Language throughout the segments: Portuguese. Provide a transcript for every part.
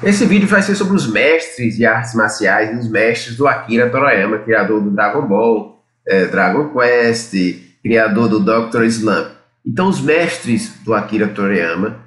Esse vídeo vai ser sobre os mestres de artes marciais e os mestres do Akira Toriyama, criador do Dragon Ball, Dragon Quest, criador do Dr. Slump. Então, os mestres do Akira Toriyama,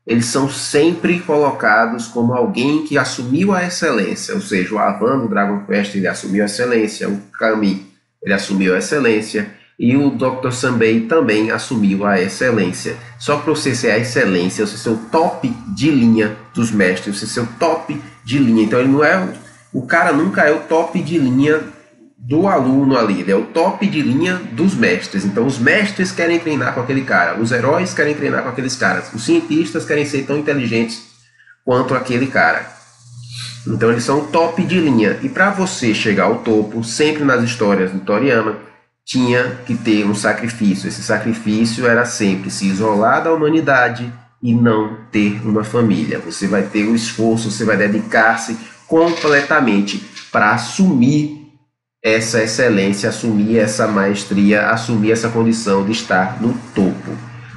eles são sempre colocados como alguém que assumiu a excelência, ou seja, o Avan do Dragon Quest ele assumiu a excelência, o Kami ele assumiu a excelência e o Dr. Sanbei também assumiu a excelência. Só para você ser a excelência, você ser o top de linha dos mestres, você ser o top de linha. Então ele não é o cara nunca é o top de linha do aluno ali, ele é o top de linha dos mestres. Então os mestres querem treinar com aquele cara, os heróis querem treinar com aqueles caras, os cientistas querem ser tão inteligentes quanto aquele cara. Então eles são o top de linha. E para você chegar ao topo, sempre nas histórias do Toriyama, tinha que ter um sacrifício. Esse sacrifício era sempre se isolar da humanidade e não ter uma família. Você vai ter o esforço, você vai dedicar-se completamente para assumir essa excelência, assumir essa maestria, assumir essa condição de estar no topo.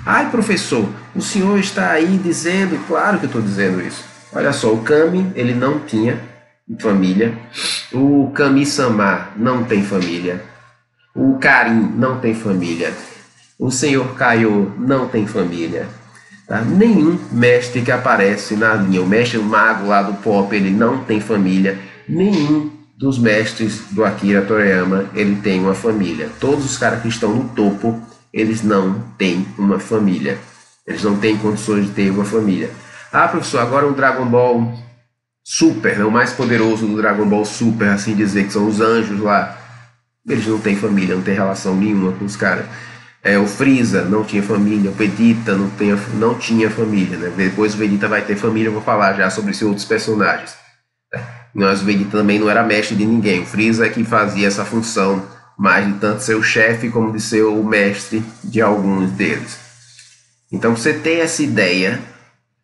Ai, professor, o senhor está aí dizendo, claro que eu estou dizendo isso. Olha só, o Kami, ele não tinha família, o Kami-sama não tem família, o Karin não tem família, o Senhor Kaiô não tem família. Tá? Nenhum mestre que aparece na linha, o mestre mago lá do pop, ele não tem família, nenhum dos mestres do Akira Toriyama, ele tem uma família. Todos os caras que estão no topo, eles não têm uma família. Eles não têm condições de ter uma família. Ah, professor, agora o Dragon Ball Super, né, o mais poderoso do Dragon Ball Super, assim dizer, que são os anjos lá. Eles não têm família, não têm relação nenhuma com os caras. O Freeza não tinha família, o Vegeta não tinha família. Né? Depois o Vegeta vai ter família, eu vou falar já sobre esses outros personagens. Mas o Vegeta também não era mestre de ninguém. O Freeza é que fazia essa função, mais de tanto ser o chefe como de ser o mestre de alguns deles. Então você tem essa ideia,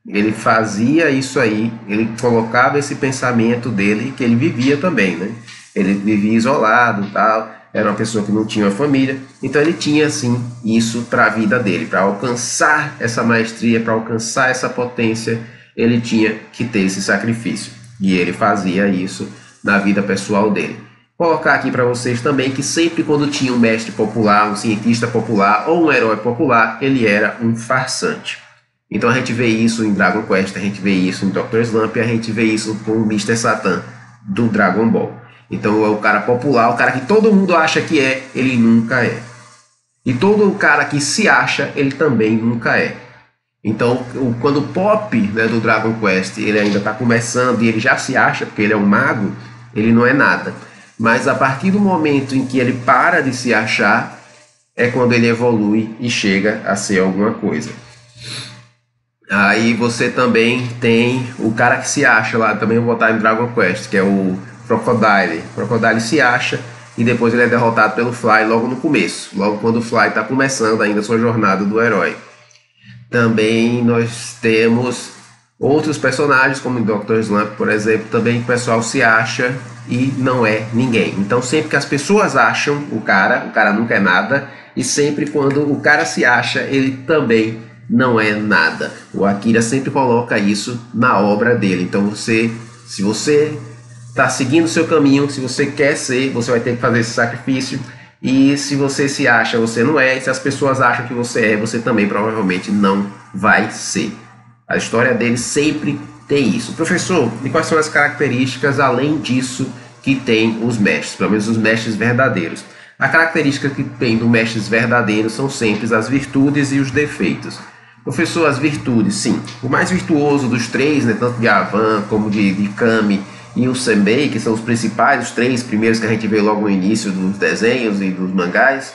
ele fazia isso aí, ele colocava esse pensamento dele, que ele vivia também, né? Ele vivia isolado, tal, era uma pessoa que não tinha uma família, então ele tinha assim isso para a vida dele, para alcançar essa maestria, para alcançar essa potência, ele tinha que ter esse sacrifício. E ele fazia isso na vida pessoal dele. Vou colocar aqui para vocês também que sempre quando tinha um mestre popular, um cientista popular ou um herói popular, ele era um farsante. Então a gente vê isso em Dragon Quest, a gente vê isso em Dr. Slump, a gente vê isso com o Mr. Satan do Dragon Ball. Então é o cara popular, o cara que todo mundo acha que é, ele nunca é. E todo o cara que se acha, ele também nunca é. Então, quando o Pop, né, do Dragon Quest, ele ainda está começando e ele já se acha, porque ele é um mago, ele não é nada. Mas a partir do momento em que ele para de se achar, é quando ele evolui e chega a ser alguma coisa. Aí você também tem o cara que se acha lá, também vou botar em Dragon Quest, que é o Crocodile. O Crocodile se acha e depois ele é derrotado pelo Fly logo no começo, logo quando o Fly está começando ainda a sua jornada do herói. Também nós temos outros personagens, como em Dr. Slump, por exemplo, também o pessoal se acha e não é ninguém. Então sempre que as pessoas acham o cara nunca é nada, e sempre quando o cara se acha, ele também não é nada. O Akira sempre coloca isso na obra dele. Então se você está seguindo o seu caminho, se você quer ser, você vai ter que fazer esse sacrifício. E se você se acha, você não é. E se as pessoas acham que você é, você também provavelmente não vai ser. A história dele sempre tem isso. Professor, e quais são as características, além disso, que tem os mestres? Pelo menos os mestres verdadeiros. A característica que tem dos mestres verdadeiros são sempre as virtudes e os defeitos. Professor, as virtudes, sim. O mais virtuoso dos três, né, tanto de Avan como de Kami, e o Sanbei, que são os principais, os três primeiros que a gente vê logo no início dos desenhos e dos mangás,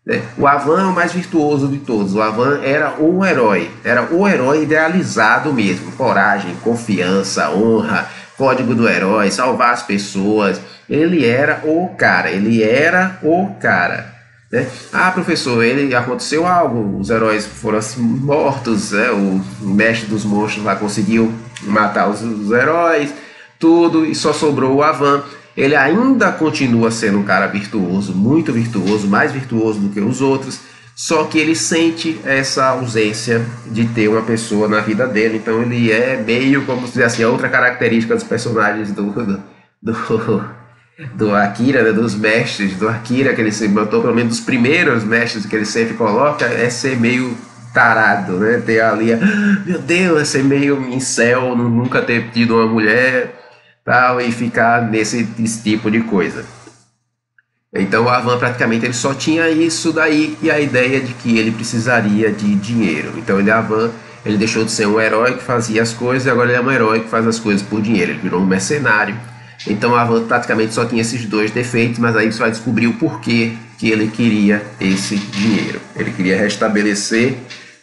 né? O Avan é o mais virtuoso de todos. O Avan era o herói idealizado mesmo. Coragem, confiança, honra, código do herói, salvar as pessoas. Ele era o cara, né? Ah, professor, aconteceu algo, os heróis foram assim, mortos, né? O mestre dos monstros lá conseguiu matar os heróis, tudo, e só sobrou o Avan. Ele ainda continua sendo um cara virtuoso, muito virtuoso, mais virtuoso do que os outros, Só que ele sente essa ausência de ter uma pessoa na vida dele, então ele é meio, como se dizer assim, outra característica dos personagens do Akira, né, dos mestres do Akira, que ele se botou, pelo menos dos primeiros mestres que ele sempre coloca, é ser meio tarado, né? Ter ali, meu Deus, é ser meio incel, nunca ter tido uma mulher, tal, e ficar nesse tipo de coisa. Então o Avan praticamente ele só tinha isso daí e a ideia de que ele precisaria de dinheiro. Então ele deixou de ser um herói que fazia as coisas e agora ele é um herói que faz as coisas por dinheiro. Ele virou um mercenário. Então o Avan praticamente só tinha esses dois defeitos, mas aí você vai descobrir o porquê que ele queria esse dinheiro. Ele queria restabelecer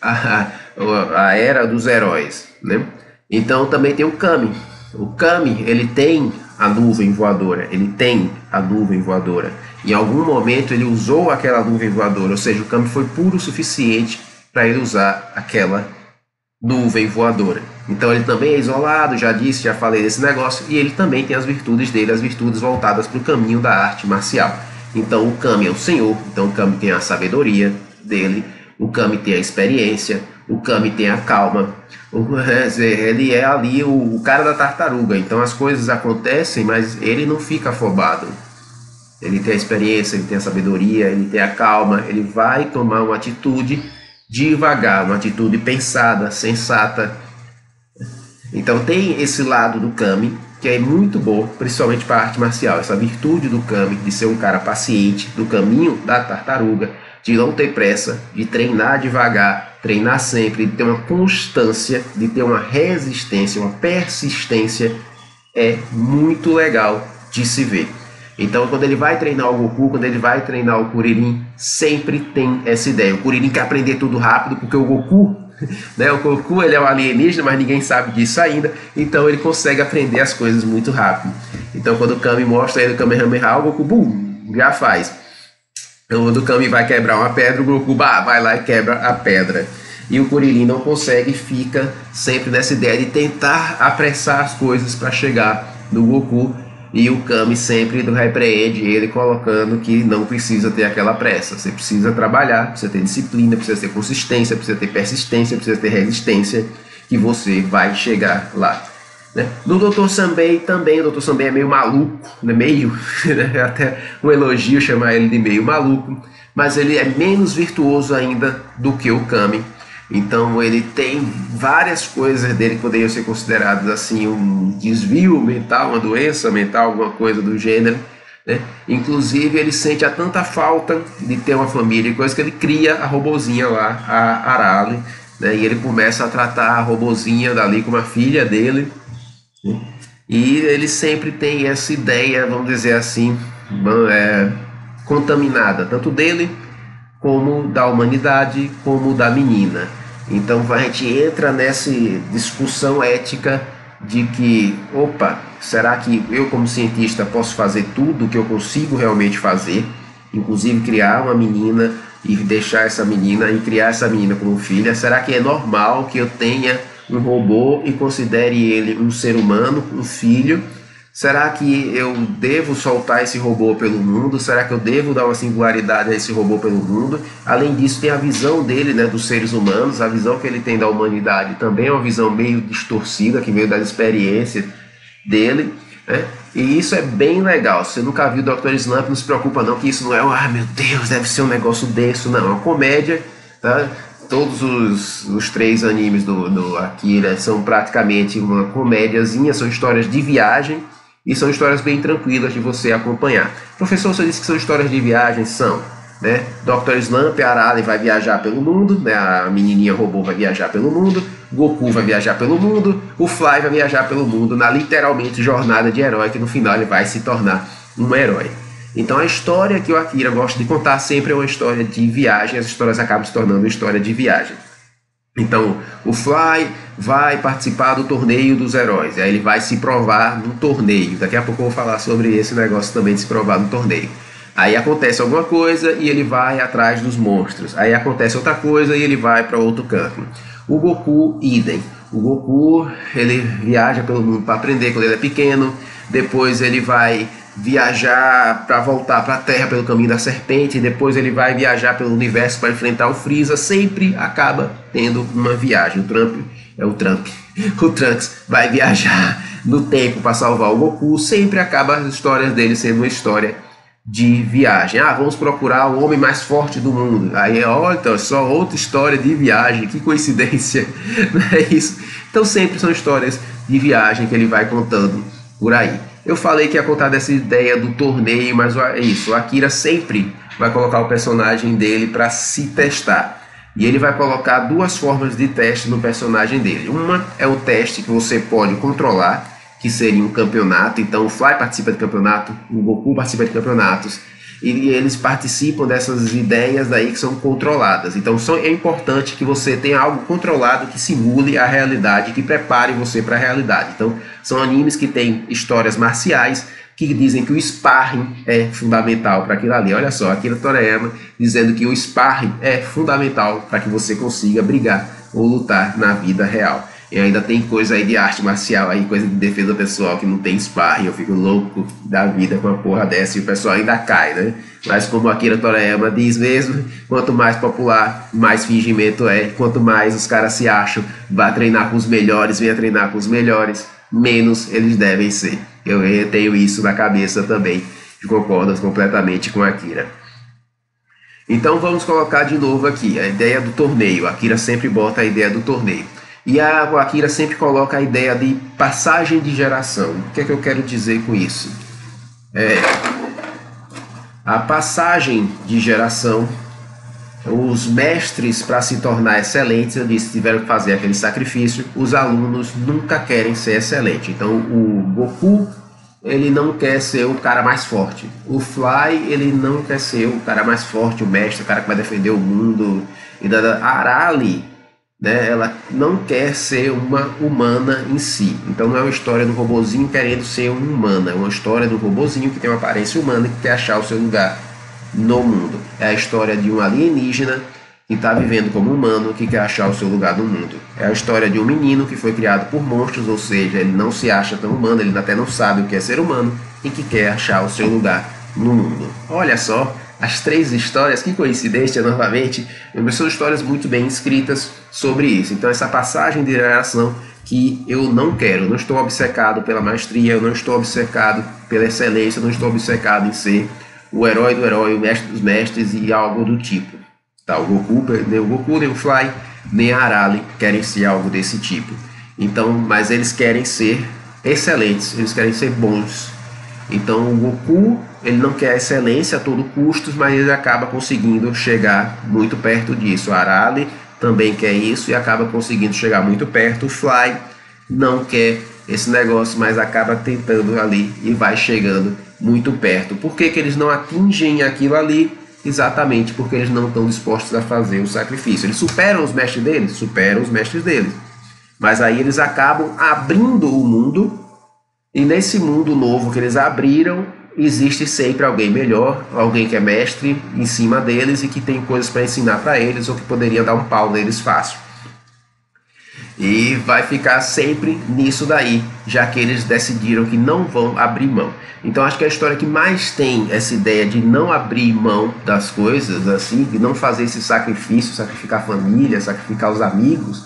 a era dos heróis, né? Então também tem o Kami. O Kami, ele tem a nuvem voadora, Em algum momento ele usou aquela nuvem voadora, ou seja, o Kami foi puro o suficiente para ele usar aquela nuvem voadora. Então ele também é isolado, já falei desse negócio, e ele também tem as virtudes dele, as virtudes voltadas para o caminho da arte marcial. Então o Kami é o senhor, então o Kami tem a sabedoria dele, o Kami tem a experiência, o Kami tem a calma, ele é ali o cara da tartaruga, então as coisas acontecem, mas ele não fica afobado. Ele tem a experiência, ele tem a sabedoria, ele tem a calma, ele vai tomar uma atitude devagar, uma atitude pensada, sensata. Então tem esse lado do Kami que é muito bom, principalmente para a arte marcial, essa virtude do Kami de ser um cara paciente, do caminho da tartaruga, de não ter pressa, de treinar devagar, treinar sempre, de ter uma constância, de ter uma resistência, uma persistência, é muito legal de se ver. Então quando ele vai treinar o Goku, quando ele vai treinar o Kuririn, sempre tem essa ideia. O Kuririn quer aprender tudo rápido, porque o Goku, né, o Goku ele é um alienígena, mas ninguém sabe disso ainda, então ele consegue aprender as coisas muito rápido. Então quando o Kami mostra ele o Kamehameha, o Goku, bum, já faz. Então quando o Kami vai quebrar uma pedra, o Goku vai lá e quebra a pedra. E o Kuririn não consegue, fica sempre nessa ideia de tentar apressar as coisas para chegar no Goku. E o Kami sempre repreende ele, colocando que não precisa ter aquela pressa. Você precisa trabalhar, precisa ter disciplina, precisa ter consistência, precisa ter persistência, precisa ter resistência, que você vai chegar lá. Né? No Dr. Sanbei também, o Dr. Sanbei é meio maluco, né? Né? Até um elogio chamar ele de meio maluco, mas ele é menos virtuoso ainda do que o Kami. Então ele tem várias coisas dele que poderiam ser consideradas assim um desvio mental, uma doença mental, alguma coisa do gênero, né? Inclusive ele sente a tanta falta de ter uma família, coisa que ele cria a robozinha lá, a Arale, né? E ele começa a tratar a robozinha dali como a filha dele, né? E ele sempre tem essa ideia, vamos dizer assim, contaminada, tanto dele como da humanidade, como da menina. Então a gente entra nessa discussão ética de que, opa, será que eu como cientista posso fazer tudo o que eu consigo realmente fazer, inclusive criar uma menina e deixar essa menina e criar essa menina como filha? Será que é normal que eu tenha um robô e considere ele um ser humano, um filho? Será que eu devo soltar esse robô pelo mundo? Será que eu devo dar uma singularidade a esse robô pelo mundo? Além disso, tem a visão dele, né, dos seres humanos, a visão que ele tem da humanidade também é uma visão meio distorcida, que veio das experiências dele, né? E isso é bem legal. Se você nunca viu Dr. Slump, não se preocupa não, que isso não é, meu Deus, deve ser um negócio denso, não. É uma comédia, tá? Todos os 3 animes do Akira são praticamente uma comédiazinha, são histórias de viagem, e são histórias bem tranquilas de você acompanhar. Professor, você disse que são histórias de viagem? São, né? Dr. Slump, a Arale vai viajar pelo mundo, né? A menininha robô vai viajar pelo mundo, Goku vai viajar pelo mundo, o Fly vai viajar pelo mundo, na literalmente jornada de herói, que no final ele vai se tornar um herói. Então a história que o Akira gosta de contar sempre é uma história de viagem, as histórias acabam se tornando uma história de viagem. Então, o Fly vai participar do torneio dos heróis, aí ele vai se provar no torneio. Daqui a pouco eu vou falar sobre esse negócio também de se provar no torneio. Aí acontece alguma coisa e ele vai atrás dos monstros. Aí acontece outra coisa e ele vai para outro canto. O Goku, idem. O Goku, ele viaja pelo mundo para aprender quando ele é pequeno. Depois ele vai viajar para voltar para a Terra pelo caminho da serpente, e depois ele vai viajar pelo universo para enfrentar o Freeza. Sempre acaba tendo uma viagem. O Trunks vai viajar no tempo para salvar o Goku. Sempre acaba as histórias dele sendo uma história de viagem. Vamos procurar o homem mais forte do mundo. Aí, olha, então, só outra história de viagem. Que coincidência, não é isso? Então sempre são histórias de viagem que ele vai contando por aí. Eu falei que ia contar dessa ideia do torneio, mas é isso. O Akira sempre vai colocar o personagem dele para se testar. E ele vai colocar duas formas de teste no personagem dele. Uma é o teste que você pode controlar, que seria um campeonato. Então o Fly participa de campeonato, o Goku participa de campeonatos, e eles participam dessas ideias daí que são controladas. Então é importante que você tenha algo controlado que simule a realidade, que prepare você para a realidade. Então são animes que têm histórias marciais, que dizem que o sparring é fundamental para aquilo ali. Olha só, Akira Toriyama dizendo que o sparring é fundamental para que você consiga brigar ou lutar na vida real. E ainda tem coisa aí de arte marcial, aí, coisa de defesa pessoal que não tem sparring. Eu fico louco da vida com uma porra dessa e o pessoal ainda cai, né? Mas como Akira Toriyama diz mesmo, quanto mais popular, mais fingimento é. Quanto mais os caras se acham, vá treinar com os melhores, venha treinar com os melhores, menos eles devem ser. Eu tenho isso na cabeça também, e concordo completamente com Akira. Então vamos colocar de novo aqui a ideia do torneio. A Akira sempre bota a ideia do torneio. E a Akira sempre coloca a ideia de passagem de geração. O que é que eu quero dizer com isso? A passagem de geração, os mestres, para se tornar excelentes, eu disse, tiveram que fazer aquele sacrifício. Os alunos nunca querem ser excelentes. Então o Goku, ele não quer ser o cara mais forte. O Fly, ele não quer ser o cara mais forte, o mestre, o cara que vai defender o mundo. E a Arale, né, ela não quer ser uma humana em si. Então não é uma história do robozinho querendo ser uma humana. É uma história do robozinho que tem uma aparência humana e que quer achar o seu lugar no mundo. É a história de um alienígena que está vivendo como humano, que quer achar o seu lugar no mundo. É a história de um menino que foi criado por monstros, ou seja, ele não se acha tão humano, ele até não sabe o que é ser humano e que quer achar o seu lugar no mundo. Olha só, as três histórias, que coincidência novamente, são histórias muito bem escritas sobre isso. Então essa passagem de geração que eu não quero, eu não estou obcecado pela maestria, eu não estou obcecado pela excelência, eu não estou obcecado em ser o herói do herói, o mestre dos mestres e algo do tipo. Tá, nem o Goku, nem o Fly, nem a Arale querem ser algo desse tipo. Então, mas eles querem ser excelentes, eles querem ser bons. Então o Goku, ele não quer excelência a todo custo, mas ele acaba conseguindo chegar muito perto disso. A Arale também quer isso e acaba conseguindo chegar muito perto. O Fly não quer esse negócio, mas acaba tentando ali e vai chegando muito perto. Por que que eles não atingem aquilo ali? Exatamente porque eles não estão dispostos a fazer o sacrifício. Eles superam os mestres deles? Superam os mestres deles. Mas aí eles acabam abrindo o mundo, e nesse mundo novo que eles abriram, existe sempre alguém melhor, alguém que é mestre em cima deles e que tem coisas para ensinar para eles, ou que poderia dar um pau neles fácil. E vai ficar sempre nisso daí, já que eles decidiram que não vão abrir mão. Então acho que a história que mais tem essa ideia de não abrir mão das coisas, assim, de não fazer esse sacrifício, sacrificar a família, sacrificar os amigos,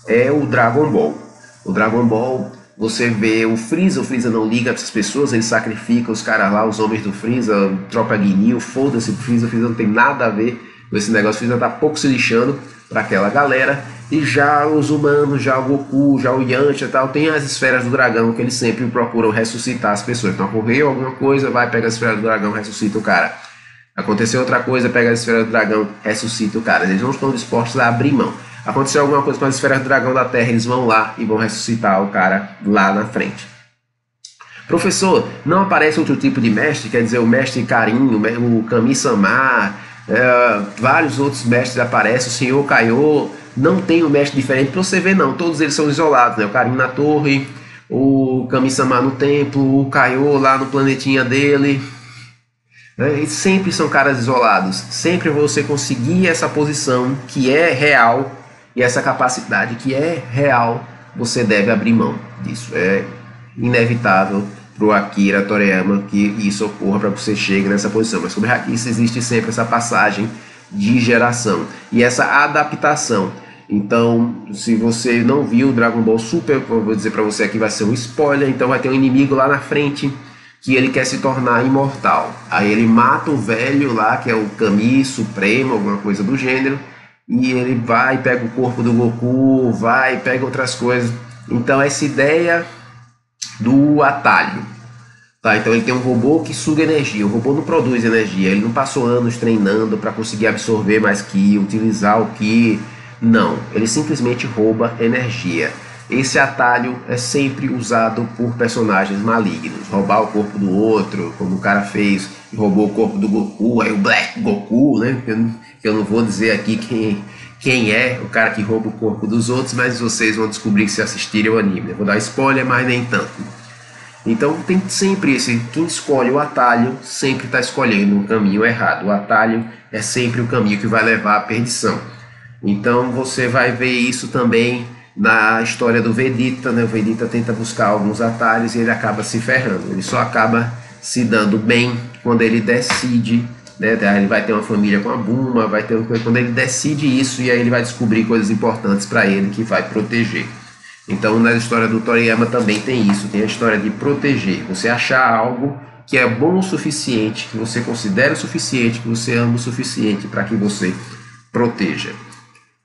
é o Dragon Ball. O Dragon Ball, você vê o Freeza não liga para essas pessoas, ele sacrifica os caras lá, os homens do Freeza, tropa Guinil, foda-se o Freeza não tem nada a ver com esse negócio, o Freeza tá pouco se lixando para aquela galera. E já os humanos, já o Goku, já o Yantia e tal, tem as esferas do dragão que eles sempre procuram ressuscitar as pessoas. Então ocorreu alguma coisa, vai, pega as esferas do dragão, ressuscita o cara. Aconteceu outra coisa, pega as esferas do dragão, ressuscita o cara. Eles não estão dispostos a abrir mão. Aconteceu alguma coisa com as esferas do dragão da Terra, eles vão lá e vão ressuscitar o cara lá na frente. Professor, não aparece outro tipo de mestre? Quer dizer, o mestre Carinho, o Kami-sama, vários outros mestres aparecem, o Senhor Kaiô. Não tem um mestre diferente para você ver, não. Todos eles são isolados, né? O Carinho na torre, o Kami-sama no templo, o Kaiô lá no planetinha dele, né? E sempre são caras isolados. Sempre você conseguir essa posição que é real e essa capacidade que é real, você deve abrir mão disso. É inevitável pro Akira Toriyama que isso ocorra para que você chegue nessa posição. Mas como isso existe sempre essa passagem de geração e essa adaptação. Então, se você não viu Dragon Ball Super, eu vou dizer para você aqui, vai ser um spoiler. Então vai ter um inimigo lá na frente que ele quer se tornar imortal. Aí ele mata o velho lá, que é o Kami Supremo, alguma coisa do gênero, e ele vai, pega o corpo do Goku, vai, pega outras coisas. Então essa ideia do atalho. Tá, então ele tem um robô que suga energia. O robô não produz energia, ele não passou anos treinando para conseguir absorver mais ki, utilizar o ki. Não, ele simplesmente rouba energia. Esse atalho é sempre usado por personagens malignos. Roubar o corpo do outro, como o cara fez e roubou o corpo do Goku, aí o Black Goku, né? Que eu não vou dizer aqui quem é o cara que rouba o corpo dos outros, mas vocês vão descobrir se assistirem o anime. Eu vou dar spoiler, mas nem tanto. Então tem sempre quem escolhe o atalho sempre está escolhendo um caminho errado. O atalho é sempre o caminho que vai levar à perdição. Então você vai ver isso também na história do Vegeta, né? O Vegeta tenta buscar alguns atalhos e ele acaba se ferrando. Ele só acaba se dando bem quando ele decide, né? Ele vai ter uma família com a Bulma, vai ter quando ele decide isso, e aí ele vai descobrir coisas importantes para ele que vai proteger. Então na história do Toriyama também tem isso, tem a história de proteger. Você achar algo que é bom o suficiente, que você considera o suficiente, que você ama o suficiente para que você proteja.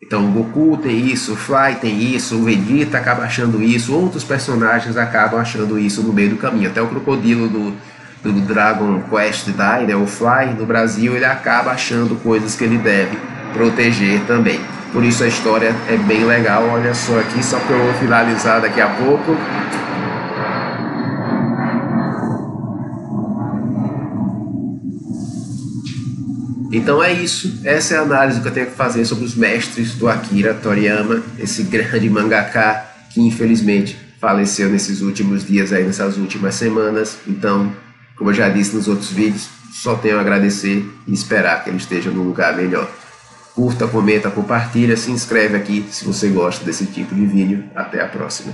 Então o Goku tem isso, o Fly tem isso, o Vegeta acaba achando isso, outros personagens acabam achando isso no meio do caminho. Até o crocodilo do Dragon Quest Dai, né, o Fly, no Brasil, ele acaba achando coisas que ele deve proteger também. Por isso a história é bem legal. Olha só aqui, só que eu vou finalizar daqui a pouco. Então é isso, essa é a análise que eu tenho que fazer sobre os mestres do Akira Toriyama, esse grande mangaka que infelizmente faleceu nesses últimos dias, aí, nessas últimas semanas. Então, como eu já disse nos outros vídeos, só tenho a agradecer e esperar que ele esteja num lugar melhor. Curta, comenta, compartilha, se inscreve aqui se você gosta desse tipo de vídeo. Até a próxima.